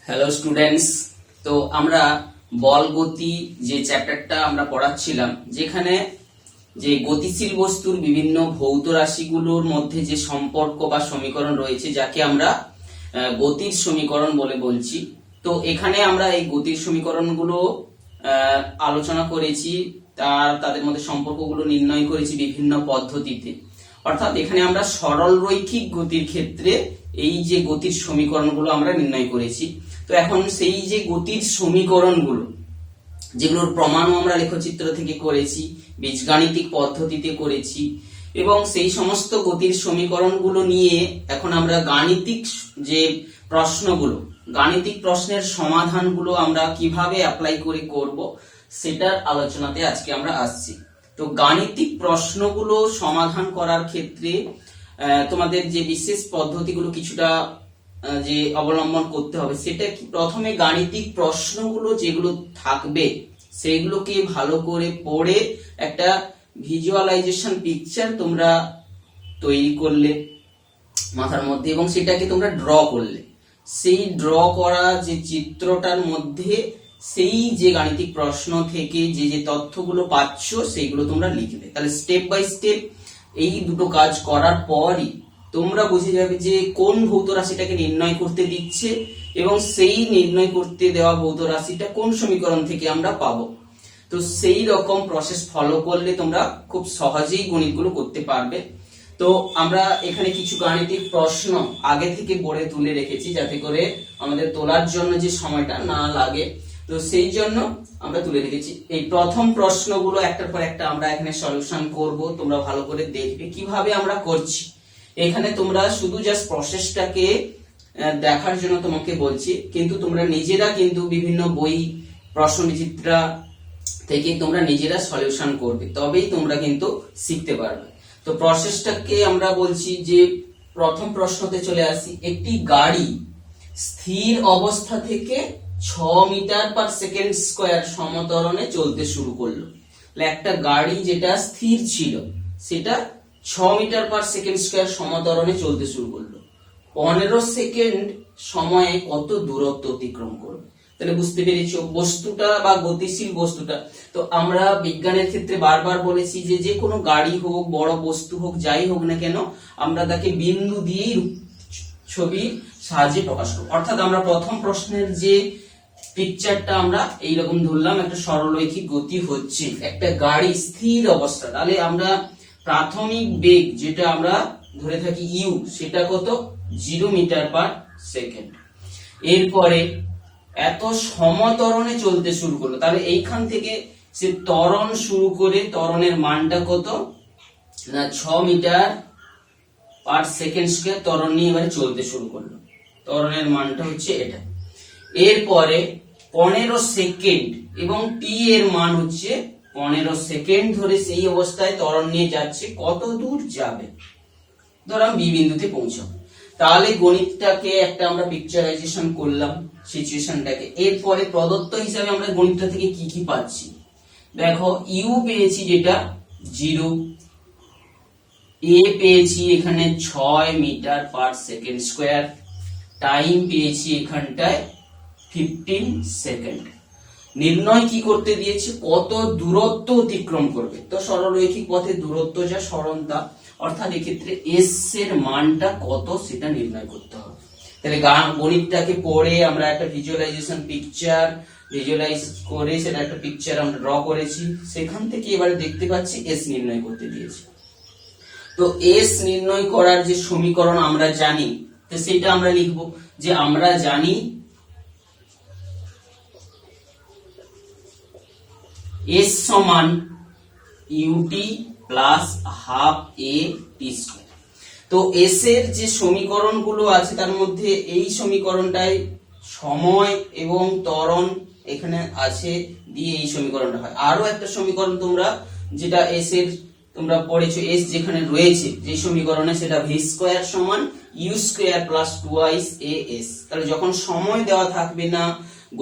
Hello students. তো আমরা বল গতি যে চ্যাপ্টারটা আমরা পড়াচ্ছিলাম, যেখানে যে গতিশীল বস্তুর বিভিন্ন ভৌত রাশিগুলোর মধ্যে যে সম্পর্ক বা সমীকরণ রয়েছে, যাকে আমরা গতির সমীকরণ বলে বলছি। তো এখানে আমরা এই গতির সমীকরণগুলো আলোচনা করেছি, তাদের মধ্যে সম্পর্কগুলো নির্ণয় করেছি বিভিন্ন পদ্ধতিতে। অর্থাৎ এখানে আমরা সরল রৈখিক গতির ক্ষেত্রে এই যে গতির সমীকরণগুলো আমরা নির্ণয় করেছি। তো এখন সেই যে গতির সমীকরণগুলো, যেগুলোর প্রমাণও আমরা লেখচিত্র থেকে করেছি, বীজগাণিতিক পদ্ধতিতে করেছি, এবং সেই সমস্ত গতির সমীকরণগুলো নিয়ে এখন আমরা গাণিতিক যে প্রশ্নগুলো, গাণিতিক প্রশ্নের সমাধানগুলো আমরা কিভাবে অ্যাপ্লাই করে করব, সেটার আলোচনাতে আজকে আমরা আসছি। তো গাণিতিক প্রশ্নগুলো সমাধান করার ক্ষেত্রে তোমাদের যে বিশেষ পদ্ধতিগুলো কিছুটা যে অবলম্বন করতে হবে, সেটা কি, প্রথমে গাণিতিক প্রশ্নগুলো যেগুলো থাকবে সেগুলোকে ভালো করে পড়ে একটা ভিজুয়ালাইজেশন পিকচার তোমরা তৈরি করলে মাথার মধ্যে, এবং সেটাকে তোমরা ড্র করলে। সেই ড্র করা যে চিত্রটার মধ্যে সেই যে গাণিতিক প্রশ্ন থেকে যে যে তথ্যগুলো পাচ্ছ সেইগুলো তোমরা লিখবে। তাহলে স্টেপ বাই স্টেপ এই দুটো কাজ করার পরই তোমরা বুঝে যাবে যে কোন ভৌত রাশিটাকে নির্ণয় করতে দিচ্ছে এবং সেই নির্ণয় করতে দেওয়া ভৌত রাশিটা কোন সমীকরণ থেকে আমরা পাবো। তো সেই রকম প্রসেস ফলো করলে তোমরা খুব সহজেই গণিতগুলো করতে পারবে। তো আমরা এখানে কিছু গাণিতিক প্রশ্ন আগে থেকে বোর্ডে তুলে রেখেছি, যাতে করে আমাদের তোলার জন্য যে সময়টা না লাগে। তো সেই জন্য আমরা তুলে রেখেছি। এই প্রথম প্রশ্নগুলো একটার পর একটা আমরা এখানে সলিউশন করব। তোমরা ভালো করে দেখবে কিভাবে আমরা করছি। এখানে তোমরা শুধু জাস্ট প্রসেসটাকে দেখার জন্য তোমাকে বলছি, কিন্তু তোমরা নিজেরা কিন্তু বিভিন্ন বই, প্রশ্নবিচিত্রা থেকে তোমরা নিজেরা সলিউশন করবে, তবেই তোমরা কিন্তু শিখতে পারবে। তো প্রসেসটাকে আমরা বলছি যে প্রথম প্রশ্নতে চলে আসি। একটি গাড়ি স্থির অবস্থা থেকে 6 মিটার পার সেকেন্ড স্কয়ার সমত্বরণে চলতে শুরু করলো। একটা গাড়ি যেটা স্থির ছিল সেটা 6 মিটার পার সেকেন্ড স্কয়ার সমত্বরণে চলতে শুরু করলো। 15 সেকেন্ড সময়ে কত দূরত্ব অতিক্রম করবে? তাহলে বুঝতে পেরেছো বস্তুটা বা গতিশীল বস্তুটা। তো আমরা বিজ্ঞানের ক্ষেত্রে বারবার বলেছি যে যে কোনো গাড়ি হোক, বড় বস্তু হোক, যাই হোক না কেন, আমরা তাকে বিন্দু দিয়েই ছবির সাহায্যে প্রকাশ করব। অর্থাৎ আমরা প্রথম প্রশ্নের যে পিকচারটা আমরা এইরকম ধরলাম, একটা সরলরৈখিক গতি হচ্ছে, একটা গাড়ি স্থির অবস্থা। তাহলে আমরা প্রাথমিক বেগ যেটা আমরা ধরে থাকি ইউ, সেটা কত? 0 মিটার পার সেকেন্ড। এরপরে এত সমত্বরণে চলতে শুরু করলো। তাহলে এইখান থেকে সে ত্বরণ শুরু করে ত্বরণের মানটা কত না 6 মিটার পার সেকেন্ড স্কয়ার ত্বরণ নিয়ে এবারে চলতে শুরু করলো। ত্বরণের মানটা হচ্ছে এটা। এরপরে 15 সেকেন্ড এবং টি এর মান হচ্ছে 15 সেকেন্ড ধরে সেই অবস্থায় ত্বরণ নিয়ে যাচ্ছে। কত দূর যাবে? ধর আমি বি বিন্দুতে পৌঁছাবো। তাহলে গণিতটাকে একটা আমরা পিকচারাইজেশন করলাম, সিচুয়েশনটাকে। এরপরে প্রদত্ত হিসাবে আমরা গণিতটা থেকে কি কি পাচ্ছি দেখো। ইউ পেয়েছি যেটা 0, এ পেয়েছি এখানে 6 metre per second square, time পেয়েছি এখানটায় 15 সেকেন্ড। নির্ণয় কি করতে দিয়েছে? কত দূরত্ব অতিক্রম করবে। তো সরলরৈখিক পথে দূরত্ব যা সরণ তা, অর্থাৎ এক্ষেত্রে এস এর মানটা কত সেটা নির্ণয় করতে হবে। তাহলে গণিতটাকে পড়ে আমরা একটা ভিজুয়ালাইজেশন পিকচার ভিজুয়ালাইজ করে সেটা একটা পিকচার আমরা ড্র করেছি। সেখান থেকে এবারে দেখতে পাচ্ছি এস নির্ণয় করতে দিয়েছে। তো এস নির্ণয় করার যে সমীকরণ আমরা জানি, তো সেটা আমরা লিখব যে আমরা জানি এস সমান ইউটি প্লাস হাফ এ টি স্কয়ার। তো এস এর যে সমীকরণগুলো আছে তার মধ্যে এই সমীকরণটায় সময় এবং ত্বরণ এখানে আছে দিয়ে এই সমীকরণটা হয়। আরো একটা সমীকরণ তোমরা যেটা এস এর তোমরা পড়েছো, এস যেখানে রয়েছে যে সমীকরণে, সেটা ভি স্কয়ার সমান u square plus 2 a s. তাহলে যখন সময় দেওয়া থাকবে না,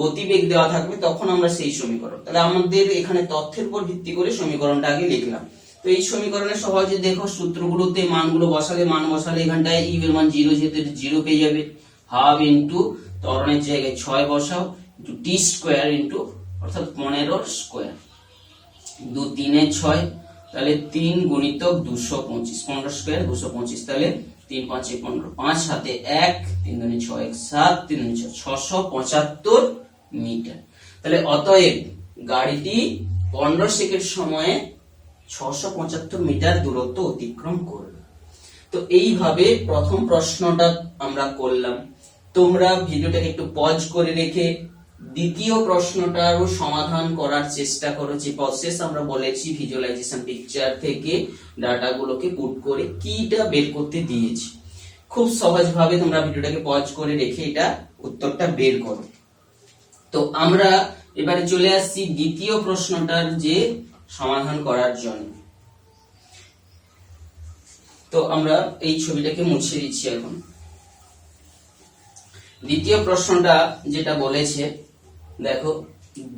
গতিবেগ দেওয়া থাকবে, তখন আমরা সেই সমীকরণ। তাহলে আমাদের এখানে তথ্যের উপর ভিত্তি করে সমীকরণটা আগে লিখলাম। তো এই সমীকরণে সহজে দেখো সূত্রগুলোতে মানগুলো বসালে, মান বসালে এখানটায় ইউ এর মান 0, যেহেতু 0 পেয়ে যাবে। হাফ ইন্টু ত্বরণের জায়গায় 6 বসাও ইন্টু টি স্কোয়ার ইন্টু অর্থাৎ 15 স্কোয়ার, 2 3 6, তাহলে 3 গুণিতক 225, 15 স্কোয়ার 225, তাহলে 3 5 15, 5 হাতে 1, 3 দুনে 6 1 7, 3 দুনে 6 675 মিটার। তাহলে অতএব গাড়িটি 15 সেকেন্ড সময়ে 675 মিটার দূরত্ব অতিক্রম করবে। তো এইভাবে প্রথম প্রশ্নটা আমরা করলাম। তোমরা ভিডিওটাকে একটু পজ করে রেখে দ্বিতীয় প্রশ্নটারও সমাধান করার চেষ্টা করো। যে প্রসেস আমরা বলেছি ভিজুয়ালাইজেশন পিকচার থেকে ডাটাগুলোকে পুট করে কিটা বের করতে দিয়েছি, খুব সহজভাবে তোমরা ভিডিওটাকে পজ করে রেখে এটা উত্তরটা বের করো। তো আমরা এবারে চলে আসছি দ্বিতীয় প্রশ্নটার যে সমাধান করার জন্য। তো আমরা এই ছবিটাকে মুছে দিচ্ছি এখন। দ্বিতীয় প্রশ্নটা যেটা বলেছে দেখো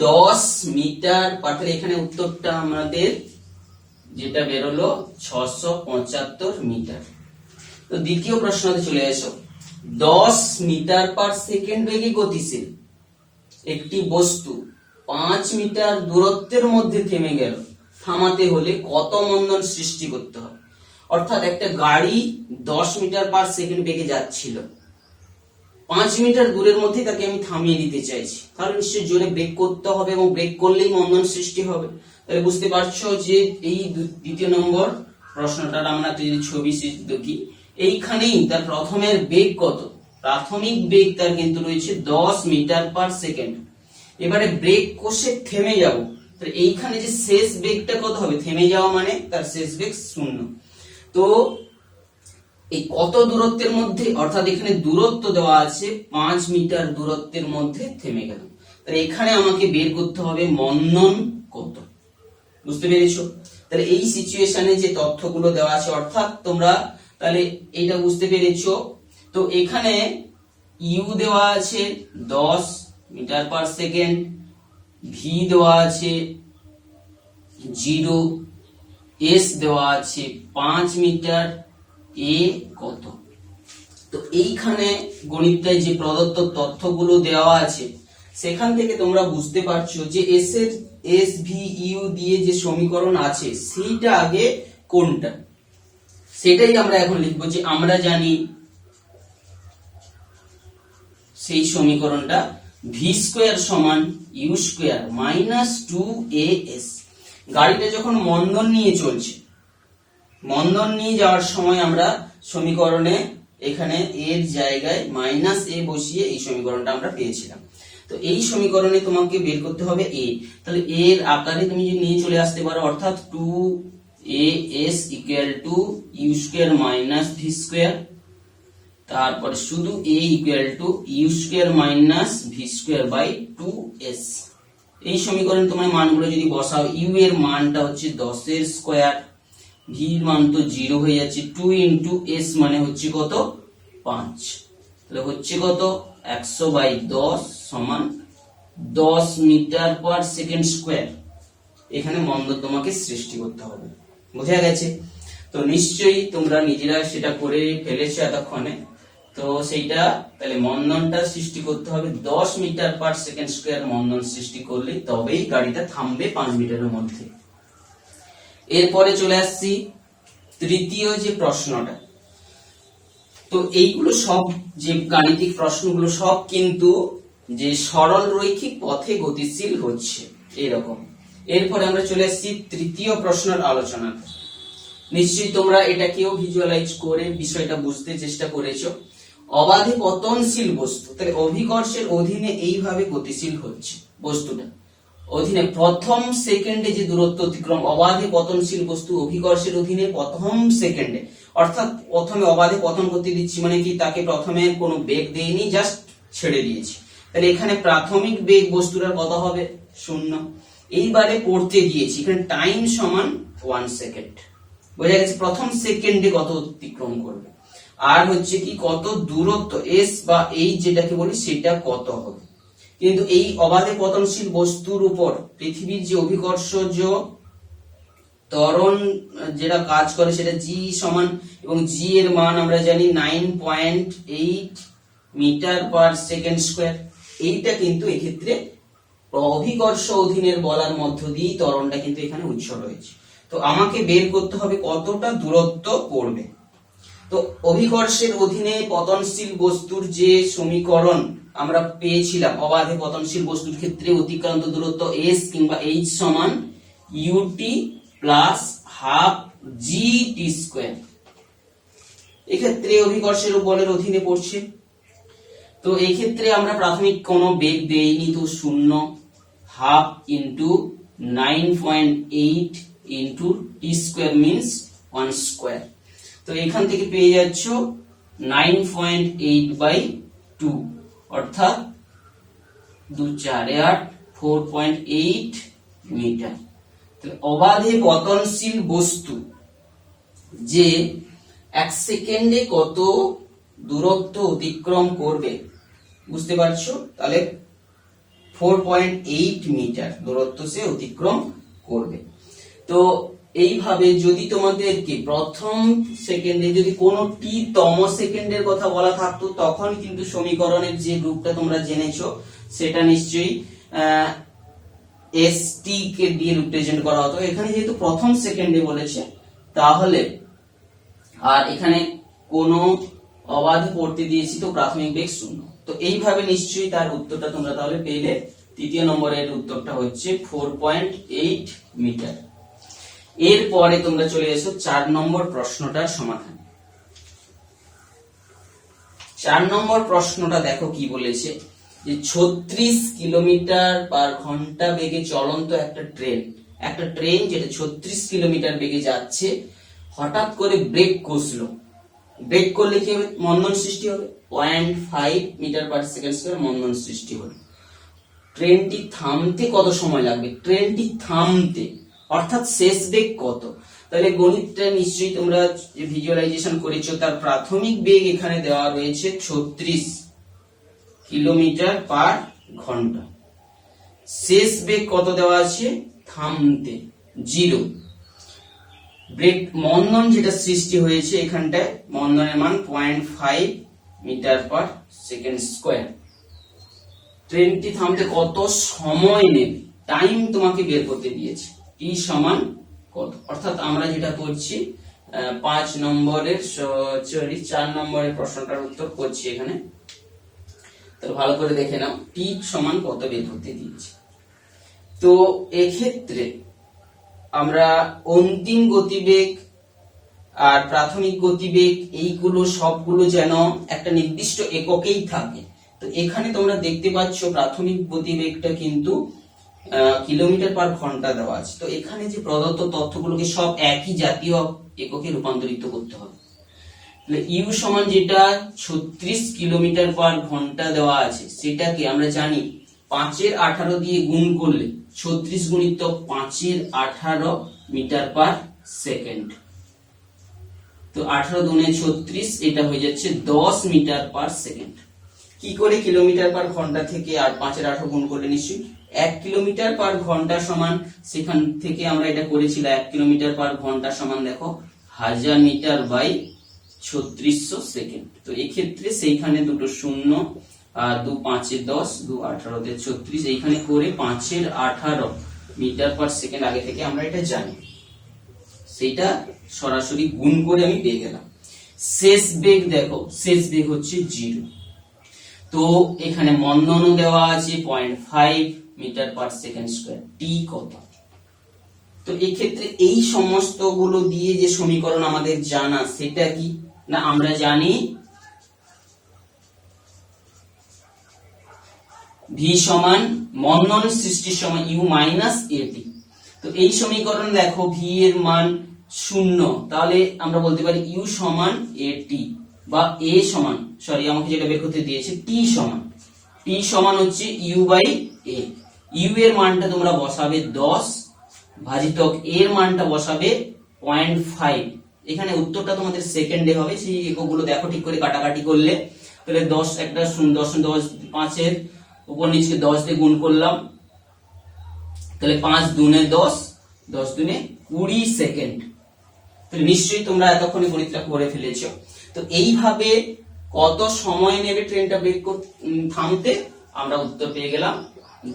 10 মিটার পাঠালে, এখানে উত্তরটা আমাদের যেটা বেরোলো 675 মিটার। তো দ্বিতীয় প্রশ্নতে চলে এসো। 10 মিটার পার সেকেন্ড বেগে গতিশীল একটি বস্তু 5 মিটার দূরত্বের মধ্যে থেমে গেল, থামাতে হলে কত মন্দন সৃষ্টি করতে হবে? অর্থাৎ একটা গাড়ি 10 মিটার পার সেকেন্ড বেগে যাচ্ছিল, 5 মিটার দূরের মধ্যে তাকে আমি থামিয়ে দিতে চাইছি, তাহলে নিশ্চয়ই জোরে ব্রেক করতে হবে এবং ব্রেক করলেই মন্দন সৃষ্টি হবে। তাহলে বুঝতে পারছো যে এই দ্বিতীয় নম্বর প্রশ্নটার আমরা যদি ছবি দেখি, এইখানেই তার প্রথমের বেগ কত, প্রাথমিক বেগ তার কিন্তু রয়েছে 10 মিটার পার সেকেন্ড। এবারে ব্রেক কষে থেমে যাব, তাহলে এইখানে যে শেষ বেগটা কত হবে, থেমে যাওয়া মানে তার শেষ বেগ 0। তো এই কত দূরত্বের মধ্যে, অর্থাৎ এখানে দূরত্ব দেওয়া আছে 5 মিটার দূরত্বের মধ্যে থেমে গেল, তাহলে এখানে আমাকে বের করতে হবে মন্দন কত। বুঝতে পেরেছো? তাহলে এই সিচুয়েশনে যে তথ্যগুলো দেওয়া আছে, অর্থাৎ তোমরা তাহলে এইটা বুঝতে পেরেছো। তো এখানে ইউ দেওয়া আছে 10 মিটার পার সেকেন্ড, ভি দেওয়া আছে 0, এস দেওয়া আছে 5 মিটার, এ কত। তো এইখানে গণিতটায় যে প্রদত্ত তথ্যগুলো দেওয়া আছে সেখান থেকে তোমরা বুঝতে পারছো যে এস এর এস ভি ইউ দিয়ে যে সমীকরণ আছে সেইটা আগে কোনটা, সেটাই আমরা এখন লিখবো। যে আমরা জানি সেই সমীকরণটা ভি স্কোয়ার সমান ইউ স্কোয়ার মাইনাস 2as। গাড়িটা যখন মন্দন নিয়ে চলছে, মন্দন নিয়ে যাওয়ার সময় আমরা সমীকরণে এখানে এর জায়গায় মাইনাস এ বসিয়ে এই সমীকরণটা আমরা পেয়েছিলাম। তো এই সমীকরণে তোমাকে বের করতে হবে এ, তাহলে এর আকারে তুমি যদি নিয়ে চলে আসতে পারো, অর্থাৎ 2as equal to u square minus v square, তারপরে শুধু a equal to u square minus v square by 2s। এই সমীকরণে তোমার মানগুলো যদি বসাও, ইউ এর মানটা হচ্ছে 10 এর স্কোয়ার, ভি এর মান তো 0 হয়ে যাচ্ছে, 2 ইন্টু এস মানে হচ্ছে কত 5, তাহলে হচ্ছে কত 100/10 সমান 10 মিটার পার সেকেন্ড স্কোয়ার। এখানে মন্দন তোমাকে সৃষ্টি করতে হবে, বোঝা গেছে? তো নিশ্চয়ই তোমরা নিজেরা সেটা করে ফেলেছো এতক্ষণে। তো সেইটা তাহলে মন্দনটা সৃষ্টি করতে হবে 10 মিটার পার সেকেন্ড স্কোয়ার মন্দন সৃষ্টি করলে তবেই গাড়িটা থামবে 5 মিটারের মধ্যে। এরপরে চলে আসছি তৃতীয় যে প্রশ্নটা। তো এইগুলো সব যে গাণিতিক প্রশ্নগুলো সব কিন্তু যে সরল রৈখিক পথে গতিশীল হচ্ছে এরকম। এরপরে আমরা চলে আসছি তৃতীয় প্রশ্নের আলোচনা। নিশ্চয়ই তোমরা এটাকেও ভিজুয়ালাইজ করে বিষয়টা বুঝতে চেষ্টা করেছো। অবাধে পতনশীল বস্তু, তাহলে অভিকর্ষের অধীনে এইভাবে গতিশীল হচ্ছে বস্তুটা, অধীনে প্রথম সেকেন্ডে যে দূরত্ব অতিক্রম, অবাধে পতনশীল বস্তু অভিকর্ষের অধীনে প্রথম সেকেন্ডে, অর্থাৎ প্রথমে অবাধে পতন করতে দিচ্ছি মানে কি, তাকে প্রথমে কোনো বেগ দেইনি, জাস্ট ছেড়ে দিয়েছি। তাহলে এখানে প্রাথমিক বেগ বস্তুটার কত হবে 0। এইবারে পড়তে দিয়েছি এখানে টাইম সমান 1 সেকেন্ড, বোঝা গেছে? প্রথম সেকেন্ডে কত অতিক্রম করবে, আর হচ্ছে কি কত দূরত্ব এস বা এই যেটাকে বলি সেটা কত হবে। কিন্তু এই অবাধে পতনশীল বস্তুর উপর পৃথিবীর যে অভিকর্ষজ ত্বরণ যেটা কাজ করে সেটা জি সমান, এবং জি এর মান আমরা জানি 9.8 মিটার পার সেকেন্ড স্কোয়ার। এইটা কিন্তু এক্ষেত্রে অভিকর্ষ অধীনের বলার মধ্য দিয়ে ত্বরণটা কিন্তু এখানে উৎস রয়েছে। তো আমাকে বের করতে হবে কতটা দূরত্ব পড়বে। তো অভিকর্ষের অধীনে পতনশীল বস্তুর যে সমীকরণ আমরা পেয়েছিলাম, অবাধে পতনশীল বস্তুর ক্ষেত্রে অতিক্রান্ত দূরত্ব s কিংবা h সমান ut plus half gt square. এক্ষেত্রে অভিকর্ষের বলের অধীনে পড়ছে। তো এই ক্ষেত্রে আমরা প্রাথমিক কোনো বেগ দেইনি, তো শূন্য, half into 9.8 into T square means 1 square. তো এখান থেকে পেয়ে যাচ্ছ 9.8/2 অর্থাৎ 2 4 8 4.8 মিটার। অবাধে পতনশীল বস্তু যে 1 সেকেন্ডে কত দূরত্ব অতিক্রম করবে বুঝতে পারছো? তাহলে 4.8 মিটার দূরত্ব সে অতিক্রম করবে। তো এইভাবে যদি তোমাদেরকে প্রথম সেকেন্ডে যদি কোনো টি তম সেকেন্ডের কথা বলা থাকতো, তখন কিন্তু সমীকরণের যে রূপটা তোমরা জেনেছো সেটা নিশ্চয়ই st কে দিয়ে রিপ্রেজেন্ট করা হতো। এখানে যেহেতু প্রথম সেকেন্ডে বলেছে, তাহলে আর এখানে কোনো অবাধে পড়তে দিয়েছি, তো প্রাথমিক বেগ শূন্য। তো এইভাবে নিশ্চয়ই তার উত্তরটা তোমরা তাহলে পেলে। তৃতীয় নম্বরের উত্তরটা হচ্ছে 4.8 মিটার। এরপরে তোমরা চলে এসো 4 নম্বর প্রশ্নটার সমাধান। 4 নম্বর প্রশ্নটা দেখো কি বলেছে, যে 36 কিলোমিটার পার ঘন্টা বেগে চলন্ত একটা ট্রেন যেটা 36 কিলোমিটার বেগে যাচ্ছে, হঠাৎ করে ব্রেক কষলো। ব্রেক করলে কি হবে? মন্দন সৃষ্টি হবে। 0.5 মিটার পার সেকেন্ড স্কয়ার মন্দন সৃষ্টি হলো। ট্রেনটি থামতে কত সময় লাগবে? ট্রেনটি থামতে অর্থাৎ শেষ বেগ কত? তাহলে গণিতটা নিশ্চয়ই তোমরা যে ভিজুয়ালাইজেশন করেছো, তার প্রাথমিক বেগ এখানে দেওয়া রয়েছে 36 কিলোমিটার পার ঘন্টা। শেষ বেগ কত দেওয়া আছে? থামতে 0। ব্রেক মন্দন যেটা সৃষ্টি হয়েছে এখানটায়, মন্দনের মান 0.5 মিটার পার সেকেন্ড স্কয়ার। ট্রেনটি থামতে কত সময় নেবে, টাইম তোমাকে বের করতে দিয়েছে। টি সমান কত? অর্থাৎ আমরা যেটা করছি 4 নম্বরের প্রশ্নটার উত্তর করছি এখানে। তো ভালো করে দেখে নাও, টি সমান কত বের করতে দিয়েছে। তো এক্ষেত্রে আমরা অন্তিম গতিবেগ আর প্রাথমিক গতিবেগ এইগুলো সবগুলো যেন একটা নির্দিষ্ট এককেই থাকে। তো এখানে তোমরা দেখতে পাচ্ছ প্রাথমিক গতিবেগটা কিন্তু কিলোমিটার পার ঘন্টা দেওয়া আছে। তো এখানে যে প্রদত্ত তথ্যগুলোকে সব একই জাতীয় এককে রূপান্তরিত করতে হবে। তাহলে ইউ সমান যেটা 36 কিলোমিটার পার ঘন্টা দেওয়া আছে, সেটাকে আমরা জানি 5 এর 18 দিয়ে গুণ করলে 36 গুণিত 5 এর 18 মিটার পার সেকেন্ড। তো 18 দুনে 36, এটা হয়ে যাচ্ছে 10 মিটার পার সেকেন্ড। কি করে কিলোমিটার পার ঘন্টা থেকে আর 5 এর 18 গুণ করলে নিশ্চয়ই 1 কিলোমিটার পার ঘন্টা সমান, সেখান থেকে আমরা এটা করেছিলাম 1 কিলোমিটার পার ঘন্টা সমান দেখো 1000 মিটার বাই 3600 সেকেন্ড। তো এই ক্ষেত্রে সেইখানে দুটো শূন্য আর 2 5 এ 10, 2 18 তে 36, এইখানে করে 5 এর 18 মিটার পার সেকেন্ড আগে থেকে আমরা এটা জানি, সেটা সরাসরি গুণ করে আমি পেয়ে গেলাম। শেষ বেগ দেখো, শেষ বেগ হচ্ছে 0। তো এখানে মন্দনও দেওয়া আছে 0.5 মিটার পার সেকেন্ড স্কয়ার। টি কত? তো এই ক্ষেত্রে এই সমস্ত গুলো দিয়ে যে সমীকরণ আমাদের জানা, সেটা কি না আমরা জানি ভি সমান মন্দন সৃষ্টির সময় ইউ মাইনাস এটি। তো এই সমীকরণ দেখো ভি এর মান 0, তাহলে আমরা বলতে পারি ইউ সমান এটি, বা এ সমান, সরি আমাকে যেটা বের করতে দিয়েছে টি সমান হচ্ছে ইউ বাই এ। ইউ এর মানটা তোমরা বসাবে 10 ভাজিতক এর মানটা বসাবে 0.5। এখানে উত্তরটা তোমাদের সেকেন্ডে হবে, সেই এককগুলো দেখো ঠিক করে কাটাকাটি করলে। তাহলে 10 একটা 10 5 এর উপর নিচে 10 দিয়ে গুণ করলাম, তাহলে 5 দুনে 10, 10 দুনে 20 সেকেন্ড। তো নিশ্চয়ই তোমরা এতক্ষণে গণিতটা করে ফেলেছো। তো এইভাবে কত সময় নেবে ট্রেনটা ব্রেক থামতে? আমরা উত্তর পেয়ে গেলাম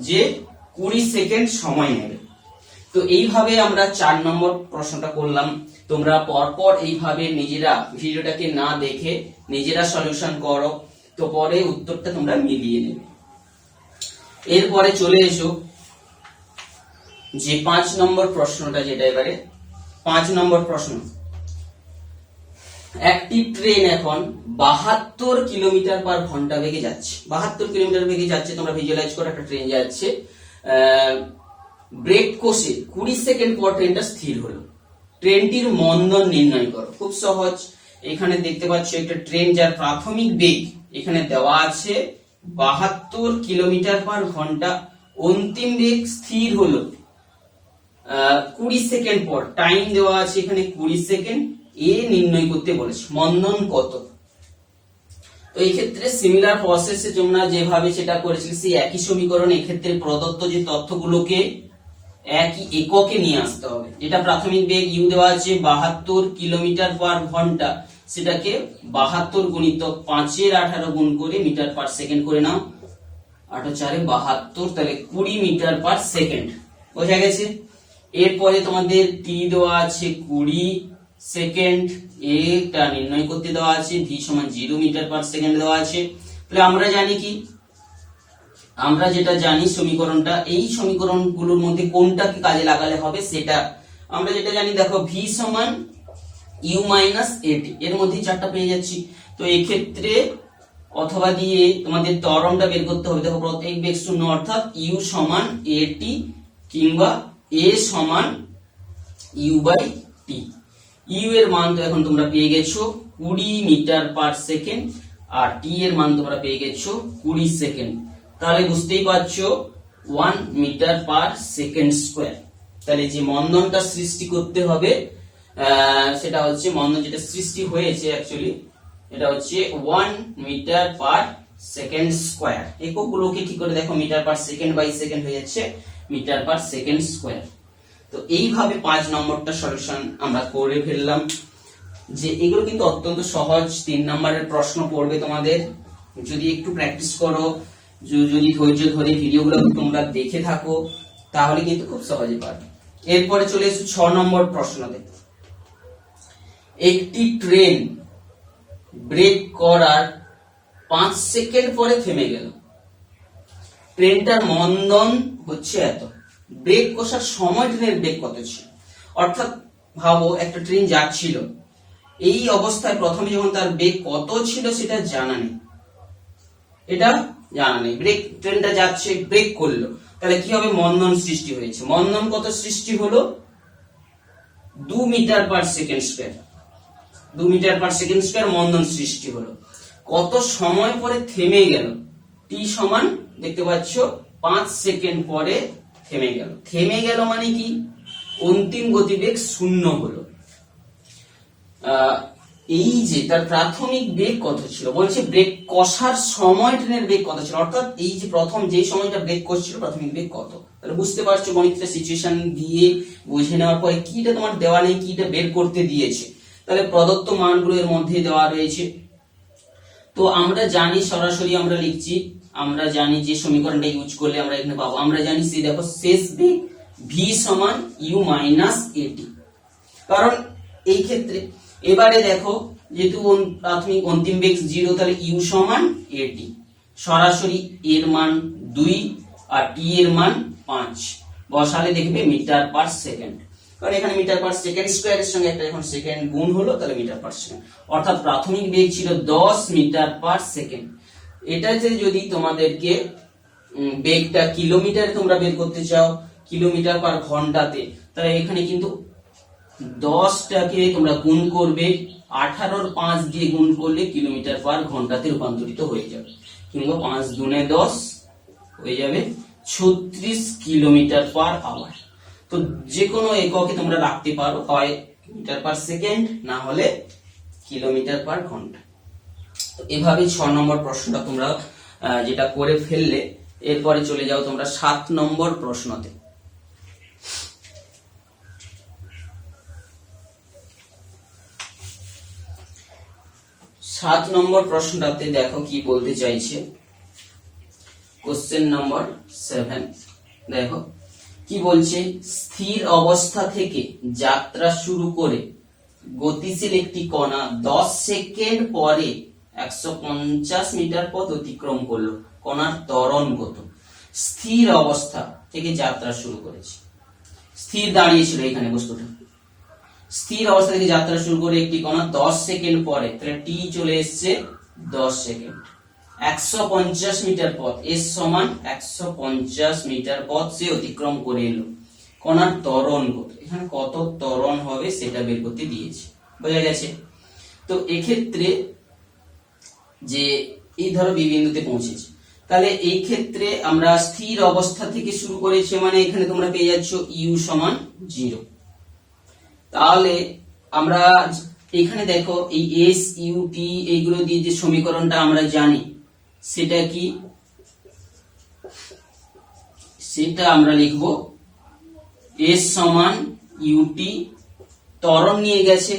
যে 20 সেকেন্ড সময় নেবে। তো এইভাবে আমরা 4 নম্বর প্রশ্নটা করলাম। তোমরা পরপর এইভাবে নিজেরা ভিডিওটাকে না দেখে নিজেরা সলিউশন করো, তো পরে উত্তরটা তোমরা মিলিয়ে নেবে। এরপরে চলে এসো যে 5 নম্বর প্রশ্নটা, যেটা এবারে 5 নম্বর প্রশ্ন। একটি ট্রেন এখন 72 কিলোমিটার পার ঘন্টা বেগে যাচ্ছে। 72 কিলোমিটার বেগে যাচ্ছে, তোমরা ভিজুয়ালাইজ করো একটা ট্রেন যাচ্ছে। ব্রেক কষে 20 সেকেন্ড পর ট্রেনটা স্থির হলো। ট্রেনটির মন্দন নির্ণয় করো। খুব সহজ, এখানে দেখতে পাচ্ছ একটা ট্রেন যার প্রাথমিক বেগ এখানে দেওয়া আছে 72 কিলোমিটার পার ঘন্টা, অন্তিম বেগ স্থির হলো 20 সেকেন্ড পর, টাইম দেওয়া আছে এখানে 20 সেকেন্ড, এ নির্ণয় করতে বলেছে। মন্দন কত? তো এই ক্ষেত্রে সিমিলার প্রসেসে তোমরা যেভাবে সেটা করেছিলে সেই একই সমীকরণ, এক্ষেত্রে প্রদত্ত যে তথ্যগুলোকে একই এককে নিয়ে আসতে হবে। যেটা প্রাথমিক বেগ ইউ দেওয়া আছে 72 কিলোমিটার পার ঘন্টা, সেটাকে 72 গুণিতক 5/18 গুণ করে মিটার পার সেকেন্ড করে নাও। 8×4 = 72, তাহলে 20 মিটার পার সেকেন্ড। বোঝা গেছে? এরপরে তোমাদের টি দেওয়া আছে 20 সেকেন্ড, এটা নির্ণয় করতে দেওয়া আছে। ভি সমান 0 মিটার পার সেকেন্ড দেওয়া আছে। তাহলে আমরা জানি কি, আমরা যেটা জানি সমীকরণটা, এই সমীকরণগুলোর মধ্যে কোনটাকে কাজে লাগালে হবে সেটা আমরা যেটা জানি। দেখো ভি সমান ইউ মাইনাস এটি, এর মধ্যে 4টা পেয়ে যাচ্ছি। তো এই ক্ষেত্রে অথবা দিয়ে তোমাদের ত্বরণটা বের করতে হবে। দেখো প্রত্যেক বেগ শূন্য, অর্থাৎ ইউ সমান এটি কিংবা এ সমান ইউ বাই টি। ইউ এর মান তো এখন তোমরা পেয়ে গেছো 20 মিটার পার সেকেন্ড, আর টি এর মান তোমরা পেয়ে গেছো 20 সেকেন্ড। তাহলে বুঝতেই পারছো 1 মিটার পার সেকেন্ড স্কোয়ার। তাহলে যে মন্দনটা সৃষ্টি করতে হবে সেটা হচ্ছে, মন্দন যেটা সৃষ্টি হয়েছে অ্যাকচুয়ালি এটা হচ্ছে 1 মিটার পার সেকেন্ড স্কোয়ার। এককগুলোকে কি করে দেখো, metre per second by second হয়ে যাচ্ছে মিটার পার সেকেন্ড স্কোয়ার। তো এইভাবে 5 নম্বরটা সলিউশন আমরা করে ফেললাম। যে এগুলো কিন্তু অত্যন্ত সহজ 3 নম্বরের প্রশ্ন পড়বে তোমাদের, যদি একটু প্র্যাকটিস করো, যদি ধৈর্য ধরে ভিডিওগুলো তোমরা দেখে থাকো, তাহলে কিন্তু খুব সহজে পারবে। এরপরে চলে এসেছে 6 নম্বর প্রশ্নতে। একটি ট্রেন ব্রেক করার 5 সেকেন্ড পরে থেমে গেল। ট্রেনটার মন্দন হচ্ছে এত, ব্রেক কষার সময় ট্রেনের বেগ কত ছিল? অর্থাৎ ভাবো একটা ট্রেন যাচ্ছিল, এই অবস্থায় প্রথমে যখন তার বেগ কত ছিল সেটা জানা নেই, এটা জানা নেই। ব্রেক, ট্রেনটা যাচ্ছে, ব্রেক করলো, তাহলে কি হবে? মন্দন সৃষ্টি হয়েছে। মন্দন কত সৃষ্টি হলো? 2 metre per second square. 2 metre per second square মন্দন সৃষ্টি হলো। কত সময় পরে থেমে গেল? টি সমান দেখতে পাচ্ছ 5 সেকেন্ড পরে থেমে গেল। থেমে গেল মানে কি? অন্তিম গতিবেগ 0 হলো। এই যে তার প্রাথমিক বেগ কত ছিল, বলছে ব্রেক কষার সময় ট্রেনের বেগ কত ছিল, অর্থাৎ এই যে প্রথম যে সময়টা ব্রেক করছিল প্রাথমিক বেগ কত। তাহলে বুঝতে পারছো গণিতটা সিচুয়েশন দিয়ে বুঝে নেওয়ার পরে কিটা তোমার দেওয়া নেই, কিটা বের করতে দিয়েছে। তাহলে প্রদত্ত মানগুলো এর মধ্যে দেওয়া রয়েছে। তো আমরা জানি, সরাসরি আমরা লিখছি, আমরা জানি যে সমীকরণটা ইউজ করলে আমরা এখানে পাবো। আমরা জানি সে দেখো শেষ বেগ ভি সমান ইউ মাইনাস এটি, কারণ এই ক্ষেত্রে এবারে দেখো যেহেতু প্রাথমিক অন্তিম বেগ 0, তাহলে ইউ সমান এটি, সরাসরি এর মান 2 আর টি এর মান 5 বসালে দেখবে মিটার পার সেকেন্ড, কারণ এখানে মিটার পার সেকেন্ড স্কোয়ারের সঙ্গে একটা এখন সেকেন্ড গুণ হলো, তাহলে মিটার পার সেকেন্ড। অর্থাৎ প্রাথমিক বেগ ছিল 10 মিটার পার সেকেন্ড। এটাতে যদি তোমাদেরকে বেগটা কিলোমিটারে তোমরা বের করতে চাও, কিলোমিটার পার ঘন্টাতে, তাহলে এখানে কিন্তু 10টাকে তোমরা গুণ করবে, 18 র 5 দিয়ে গুণ করলে কিলোমিটার পার ঘন্টাতে রূপান্তরিত হয়ে যাবে, কিংবা 5 দুনে 10 হয়ে যাবে 36 কিলোমিটার পার আওয়ার। তো যে কোনো এককে তোমরা রাখতে পারো, হয় মিটার পার সেকেন্ড না হলে কিলোমিটার পার ঘন্টা। তো এভাবে 6 নম্বর প্রশ্নটা তোমরা যেটা করে ফেললে, এরপরে চলে যাও তোমরা 7 নম্বর প্রশ্নতে। 7 7 নম্বর প্রশ্নটাতে দেখো কি বলতে চাইছে। কোশ্চেন নম্বর 7 দেখো কি বলছে, স্থির অবস্থা থেকে যাত্রা শুরু করে গতিশীল একটি কণা 10 সেকেন্ড পরে 150 মিটার পথ অতিক্রম করলো, কণার ত্বরণ কত? স্থির অবস্থা থেকে যাত্রা শুরু করেছে, স্থির দাঁড়িয়েছিল এখানে বস্তুটা, স্থির অবস্থা থেকে যাত্রা শুরু করে একটি কণা 10 সেকেন্ড পরে, তাহলে টি চলে এসছে 10 সেকেন্ড, 150 মিটার পথ, এস সমান 150 মিটার পথ সে অতিক্রম করে এলো, কণার ত্বরণ কত? এখানে কত ত্বরণ হবে সেটা বের করতে দিয়েছে, বোঝা গেছে? তো এক্ষেত্রে যে এই ধরো বি বিন্দুতে পৌঁছেছে, তাহলে এই ক্ষেত্রে আমরা স্থির অবস্থা থেকে শুরু করেছি, মানে এখানে তোমরা পেয়ে যাচ্ছ ইউ সমান 0। তাহলে আমরা এখানে দেখো এই এস ইউ টি এইগুলো দিয়ে যে সমীকরণটা আমরা জানি সেটা কি, সেটা আমরা লিখব এস সমান ইউটি, ত্বরণ নিয়ে গেছে,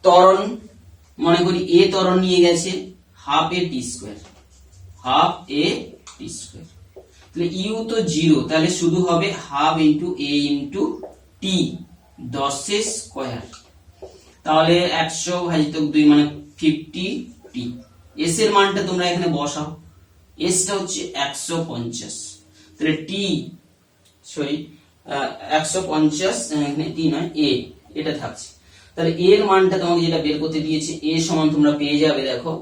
ত্বরণ মনে করি এ ত্বরণ নিয়ে গেছে হাফ এ টি স্কোয়ার, হাফ এ টি স্কোয়ার, তাহলে ইউ তো 0, তাহলে শুধু হবে হাফ ইন্টু এ ইন্টু টি 10 স্কোয়ার, তাহলে 100 ভাজিতক 2 মানে 50 টি। এস এর মানটা তোমরা এখানে বসাও, এস টা হচ্ছে 150, তাহলে টি সরি 150, এখানে টি নয় এ, এটা থাকছে, তাহলে এর মানটা তোমাকে যেটা বের করতে দিয়েছে এ সমান তোমরা পেয়ে যাবে, দেখো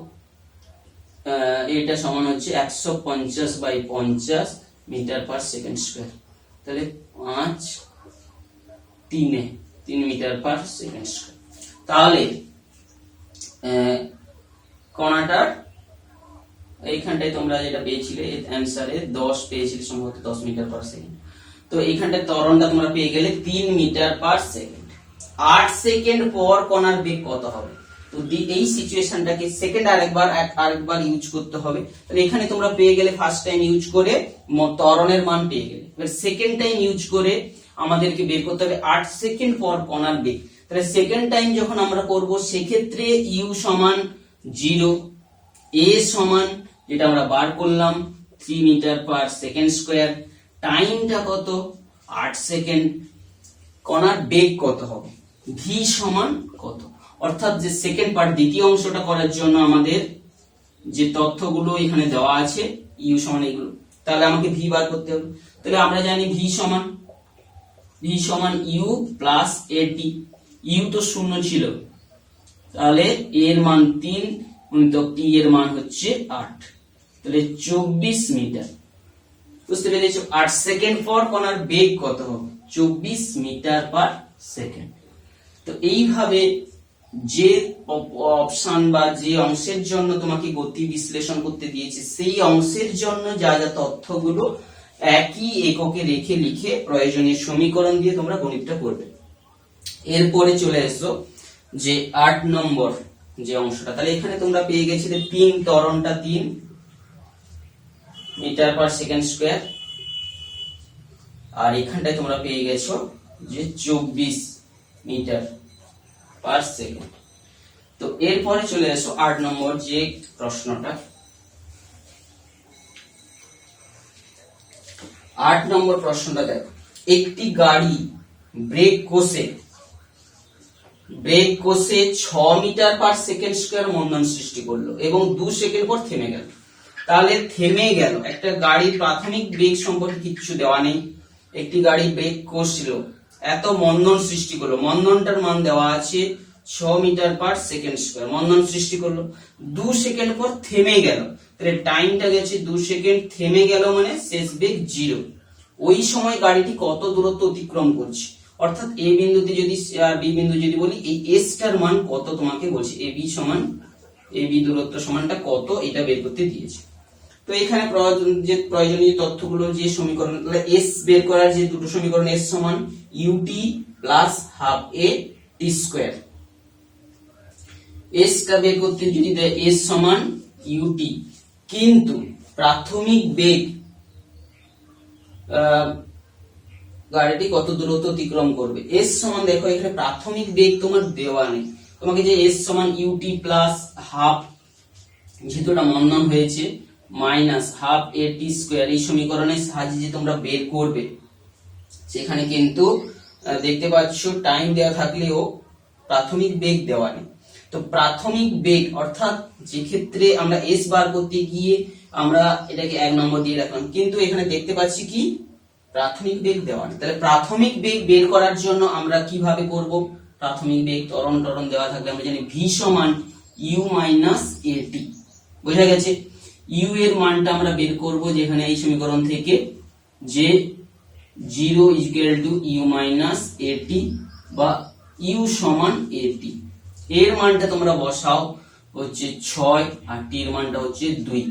এটা সমান হচ্ছে 150/50 মিটার পার সেকেন্ড স্কয়ার, তাহলে 3 মিটার পার সেকেন্ড স্কয়ার। তাহলে কণাটার এইখানটায় তোমরা যেটা পেয়েছিলে অ্যানসারে 10 পেয়েছিলে সম্ভবত 10 মিটার পার সেকেন্ড, তো এইখানটায় ত্বরণটা তোমরা পেয়ে গেলে 3 মিটার পার সেকেন্ড। 8 সেকেন্ড পর কণার বেগ কত হবে? তো এই সিচুয়েশনটাকে সেকেন্ড আরেকবার ইউজ করতে হবে, তাহলে এখানে তোমরা পেয়ে গেলে ফার্স্ট টাইম ইউজ করে ত্বরণের মান পেয়ে গেলে, এবার সেকেন্ড টাইম ইউজ করে আমাদেরকে বের করতে হবে 8 সেকেন্ড পর কণার বেগ। তাহলে সেকেন্ড টাইম যখন আমরা করব সেক্ষেত্রে ইউ সমান 0, এ সমান যেটা আমরা বার করলাম 3 মিটার পার সেকেন্ড স্কয়ার, টাইমটা কত 8 সেকেন্ড, কণার বেগ কত হবে, ভি সমান কত? অর্থাৎ যে সেকেন্ড পার্ট দ্বিতীয় অংশটা করার জন্য আমাদের যে তথ্যগুলো এখানে দেওয়া আছে ইউ সমান এগুলো, তাহলে আমাকে ভি বার করতে হবে। তাহলে আমরা জানি ভি সমান ইউ প্লাস এটি, ইউ তো 0 ছিল, তাহলে এর মান 3 গুণিতক টি এর মান হচ্ছে 8, তাহলে 24 মিটার। বুঝতে পেরেছো? 8 সেকেন্ড পর কণার বেগ কত হবে? 24 মিটার পার সেকেন্ড। তো এইভাবে যে অপশন বা যে অংশের জন্য তোমাকে গতি বিশ্লেষণ করতে দিয়েছে সেই অংশের জন্য যা যা তথ্যগুলো একই এককে রেখে লিখে প্রয়োজনীয় সমীকরণ দিয়ে তোমরা গণিতটা করবে। এরপরে চলে এসো যে 8 নম্বর যে অংশটা, তাহলে এখানে তোমরা পেয়ে গেছিলে 3, ত্বরণটা 3 মিটার পার সেকেন্ড স্কয়ার, আর এখানটায় তোমরা পেয়ে গেছো যে 24 মিটার পার সেকেন্ড। তো এরপরে চলে এসো 8 নম্বর যে প্রশ্নটা। 8 নম্বর প্রশ্নটা দেখো, একটি গাড়ি ব্রেক কষে 6 মিটার পার সেকেন্ড স্কয়ার মন্দন সৃষ্টি করলো এবং 2 সেকেন্ড পর থেমে গেল। তাহলে থেমে গেল, একটা গাড়ির প্রাথমিক ব্রেক সম্পর্কে কিছু দেওয়া নেই, একটি গাড়ি ব্রেক কষছিল, এত মন্দন সৃষ্টি করলো, মন্দনটার মান দেওয়া আছে 6 মিটার পার সেকেন্ড স্কয়ার, মন্দন সৃষ্টি করলো, 2 সেকেন্ড পর থেমে গেল, তাহলে টাইমটা গেছে 2 সেকেন্ড, থেমে গেল মানে শেষ বেগ 0। ওই সময় গাড়িটি কত দূরত্ব অতিক্রম করছে, অর্থাৎ এ বিন্দুতে যদি আর বি বিন্দু যদি বলি এই এস টার মান কত তোমাকে বলছে, এ বি দূরত্ব সমানটা কত এটা বের করতে দিয়েছে। তো এখানে প্রয়োজনীয় তথ্যগুলো যে সমীকরণ, এস বের করার যে দুটো সমীকরণ, এস সমান ইউটি প্লাস হাফ এ টি স্কয়ার, এস টা বের করতে যদি দেয় এস সমান ইউটি, কিন্তু প্রাথমিক বেগ গাড়িটি কত দূরত্ব অতিক্রম করবে, এস সমান দেখো এখানে প্রাথমিক বেগ তোমার দেওয়া নেই, তোমাকে যে এস সমান ইউটি প্লাস হাফ, যেহেতু এটা মন্দন হয়েছে, মাইনাস হাফ এ টি স্কোয়ার, এই সমীকরণের সাহায্যে যে তোমরা বের করবে, সেখানে কিন্তু দেখতে পাচ্ছ টাইম দেওয়া থাকলেও প্রাথমিক বেগ দেওয়া নেই। তো প্রাথমিক বেগ অর্থাৎ যে ক্ষেত্রে আমরা এস বার করতে গিয়ে আমরা এটাকে 1 নম্বর দিয়ে রাখলাম, কিন্তু এখানে দেখতে পাচ্ছি কি প্রাথমিক বেগ দেওয়া নেই। তাহলে প্রাথমিক বেগ বের করার জন্য আমরা কিভাবে করব? প্রাথমিক বেগ ত্বরণ দেওয়া থাকলে আমরা জানি ভি সমান ইউ মাইনাস এ টি। বোঝা গেছে? ইউ এর মানটা আমরা বের করব যেখানে এই সমীকরণ থেকে, যে 0 ইকুয়াল টু ইউ মাইনাস এ টি বা ইউ সমান এ টি। এর মানটা তোমরা বসাও হচ্ছে 6 আর টি এর মানটা হচ্ছে 2,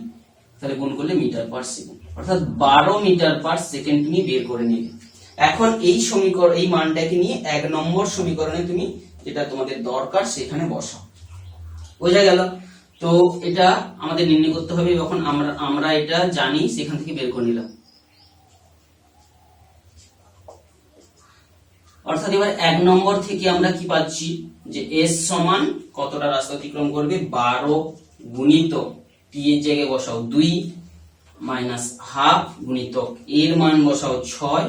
তাহলে গুণ করলে মিটার পার সেকেন্ড, অর্থাৎ 12 মিটার পার সেকেন্ড তুমি বের করে নিবে। এখন এই সমীকরণ, এই মানটাকে নিয়ে 1 নম্বর সমীকরণে তুমি যেটা তোমাদের দরকার সেখানে বসাও। বোঝা গেল? তো এটা আমাদের নির্ণয় করতে হবে, যখন আমরা এটা জানি সেখান থেকে বের করে নিলাম। অর্থাৎ এবার 1 নম্বর থেকে আমরা কি পাচ্ছি, যে এস সমান কতটা রাস্তা অতিক্রম করবে, 12 গুণিতক টি এর জায়গায় বসাও 2 মাইনাস হাফ গুণিতক এর মান বসাও 6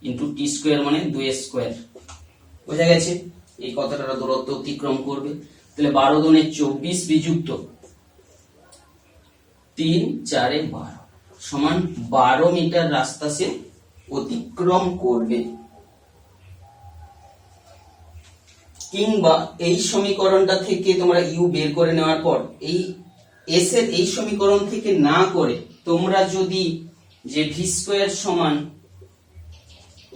ইন্টু টি স্কোয়ার মানে 2 স্কোয়ার। বোঝা গেছে? এই কতটা দূরত্ব অতিক্রম করবে। তাহলে 12 দুনে 24 বিযুক্ত 3 4 12 সমান 12 মিটার রাস্তা সে অতিক্রম করবে। কিংবা এই সমীকরণটা থেকে তোমরা ইউ বের করে নেওয়ার পর এই এস এর এই সমীকরণ থেকে না করে তোমরা যদি যে ভি স্কোয়ার সমান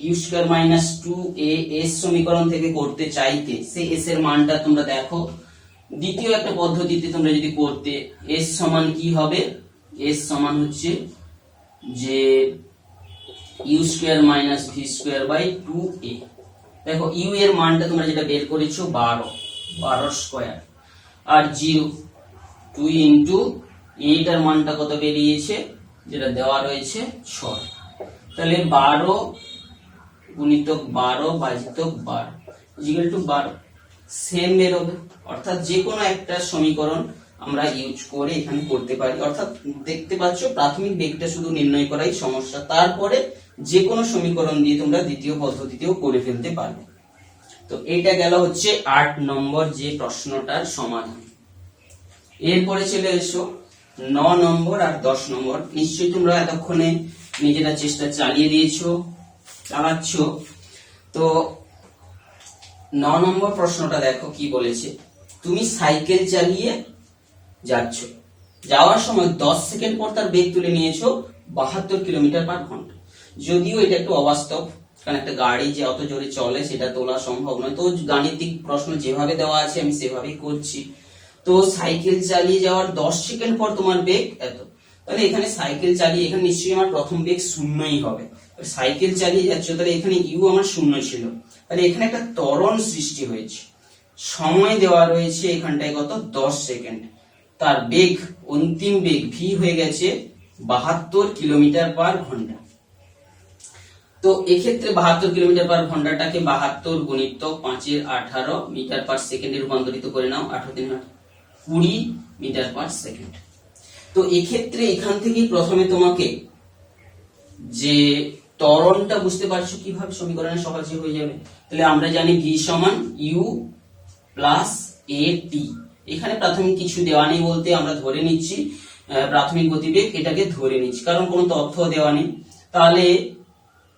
u square minus 2a s সমীকরণ থেকে করতে চাইতে, সেই এস এর মানটা তোমরা দেখো দ্বিতীয় একটা পদ্ধতিতে তোমরা যদি করতে, এস সমান কি হবে, এস সমান হচ্ছে যে u square minus v square by 2a। দেখো ইউ এর মানটা তোমরা যেটা বের করেছো 12 স্কোয়ার আর 0 2 ইন্টু এইটার মানটা কত বেরিয়েছে, যেটা দেওয়া রয়েছে 6। তাহলে 12 গুণিতক 12 ভাজিতক 12 ইকুয়াল টু 12 সেম বেরোবে। অর্থাৎ যে কোনো একটা সমীকরণ আমরা ইউজ করে এখানে করতে পারি। অর্থাৎ দেখতে পাচ্ছ প্রাথমিক বেগটা শুধু নির্ণয় করাই সমস্যা, তারপরে যে কোনো সমীকরণ দিয়ে তোমরা দ্বিতীয় পদ্ধতিতেও করে ফেলতে পারবে। তো এটা গেল হচ্ছে 8 নম্বর যে প্রশ্নটার সমাধান। এরপরে চলে এসো 9 নম্বর আর 10 নম্বর। নিশ্চয়ই তোমরা এতক্ষণে নিজেরা চেষ্টা চালাচ্ছ। তো 9 নম্বর প্রশ্নটা দেখো কি বলেছে। তুমি সাইকেল চালিয়ে যাচ্ছ, যাওয়ার সময় 10 সেকেন্ড পর তার বেগ তুলে নিয়েছো 72 কিলোমিটার পার ঘন্টা। যদিও এটা একটু অবাস্তব, কারণ একটা গাড়ি যে অত জোরে চলে সেটা তোলা সম্ভব নয়। তো গাণিতিক প্রশ্ন যেভাবে দেওয়া আছে আমি সেভাবেই করছি। তো সাইকেল চালিয়ে যাওয়ার 10 সেকেন্ড পর তোমার বেগ এত, তাহলে এখানে সাইকেল চালিয়ে, এখানে নিশ্চয়ই আমার প্রথম বেগ শূন্যই হবে। সাইকেল চালিয়ে যাচ্ছ, তাহলে এখানে ইউ আমার শূন্য ছিল, তাহলে এখানে একটা ত্বরণ সৃষ্টি হয়েছে। সময় দেওয়া রয়েছে এখানটায় কত, 10 সেকেন্ড। তার বেগ, অন্তিম বেগ ভি হয়ে গেছে 72 কিলোমিটার পার ঘন্টা। তো এক্ষেত্রে 72 কিলোমিটার পার ঘন্টাটাকে 72 গুণিতক 5 এর 18 মিটার পার সেকেন্ডে রূপান্তরিত করে নাও। 18 20 মিটার পার সেকেন্ড। তো এক্ষেত্রে এখান থেকেই প্রথমে তোমাকে যে ত্বরণটা বুঝতে পারছো কিভাবে সমীকরণে সহজে হয়ে যাবে। তাহলে আমরা জানি ভি সমান ইউ প্লাস এ টি। এখানে প্রাথমিক কিছু দেওয়া নেই বলতে আমরা ধরে নিচ্ছি প্রাথমিক গতিবেগ, এটাকে ধরে নিচ্ছি কারণ কোনো তথ্য দেওয়া নেই। তাহলে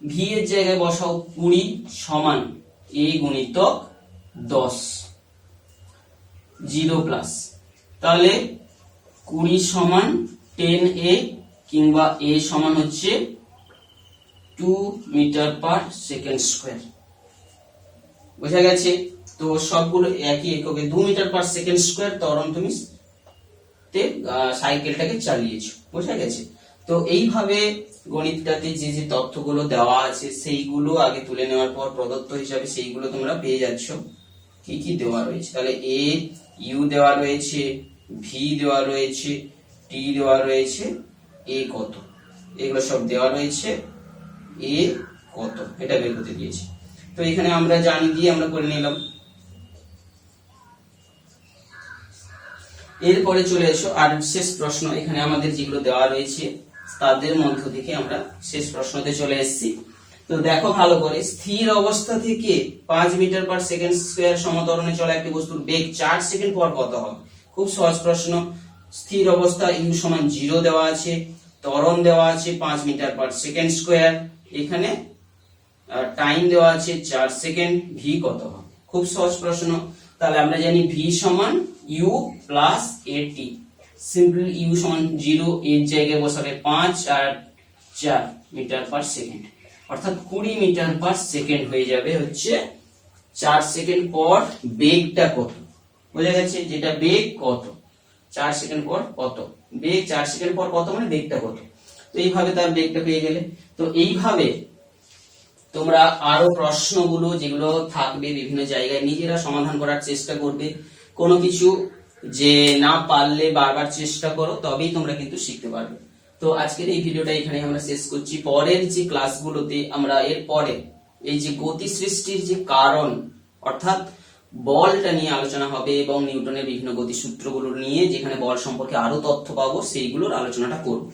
ভি এর জায়গায় বসাও 20 সমান এ গুণিতক 10 0 প্লাস, তাহলে 20 সমান 10a কিংবা a সমান হচ্ছে 2 মিটার পার সেকেন্ড স্কোয়ার। বোঝা গেছে? তো সবগুলো একই এককে 2 মিটার পার সেকেন্ড স্কোয়ার ত্বরণ তুমি সাইকেলটাকে চালিয়েছো। বোঝা গেছে? তো এইভাবে গণিতটাতে যে যে তথ্যগুলো দেওয়া আছে সেইগুলো আগে তুলে নেওয়ার পর প্রদত্ত হিসাবে সেইগুলো তোমরা পেয়ে যাচ্ছ কি কি দেওয়া রয়েছে। তাহলে এ ইউ দেওয়া রয়েছে, ভি দেওয়া রয়েছে, টি দেওয়া রয়েছে, এ কত, এগুলো সব দেওয়া রয়েছে। এ কত এটা বের করতে দিয়েছি। তো এখানে আমরা জানি দিয়ে আমরা করে নিলাম। এরপরে চলে এসো আর শেষ প্রশ্ন, এখানে আমাদের যেগুলো দেওয়া রয়েছে তাদের মধ্য থেকে আমরা শেষ প্রশ্নতে চলে এসেছি। তো দেখো ভালো করে, স্থির অবস্থা থেকে 5 মিটার পার সেকেন্ড স্কয়ার সমত্বরণে চলা একটি বস্তুর বেগ 4 সেকেন্ড পর কত হবে? খুব সহজ প্রশ্ন। স্থির অবস্থা ইউ সমান 0 দেওয়া আছে, ত্বরণ দেওয়া আছে 5 মিটার পার সেকেন্ড স্কয়ার, এখানে টাইম দেওয়া আছে 4 সেকেন্ড, ভি কত হবে? খুব সহজ প্রশ্ন। তাহলে আমরা জানি ভি সমান ইউ প্লাস এটি। সিম্পল ইউ সমান 0, এর জায়গায় বসালে 5 আর 4 মিটার পার সেকেন্ড, অর্থাৎ 20 মিটার পার সেকেন্ড হয়ে যাবে হচ্ছে 4 সেকেন্ড পর বেগটা কত। বোঝা গেছে? যেটা বেগ কত, 4 সেকেন্ড পর কত বেগ, 4 সেকেন্ড পর কত মানে বেগটা কত। তো এইভাবে তার বেগটা পেয়ে গেলে। তো এইভাবে তোমরা আরো প্রশ্নগুলো যেগুলো থাকবে বিভিন্ন জায়গায় নিজেরা সমাধান করার চেষ্টা করবে। কোনো কিছু যে না পারলে বারবার চেষ্টা করো, তবেই তোমরা কিন্তু শিখতে পারবে। তো আজকের এই ভিডিওটা এখানে আমরা শেষ করছি। পরের যে ক্লাসগুলোতে আমরা এর পরে এই যে গতি সৃষ্টির যে কারণ অর্থাৎ বলটা নিয়ে আলোচনা হবে এবং নিউটনের বিভিন্ন গতিসূত্রগুলো নিয়ে যেখানে বল সম্পর্কে আরো তথ্য পাবো সেইগুলোর আলোচনাটা করব।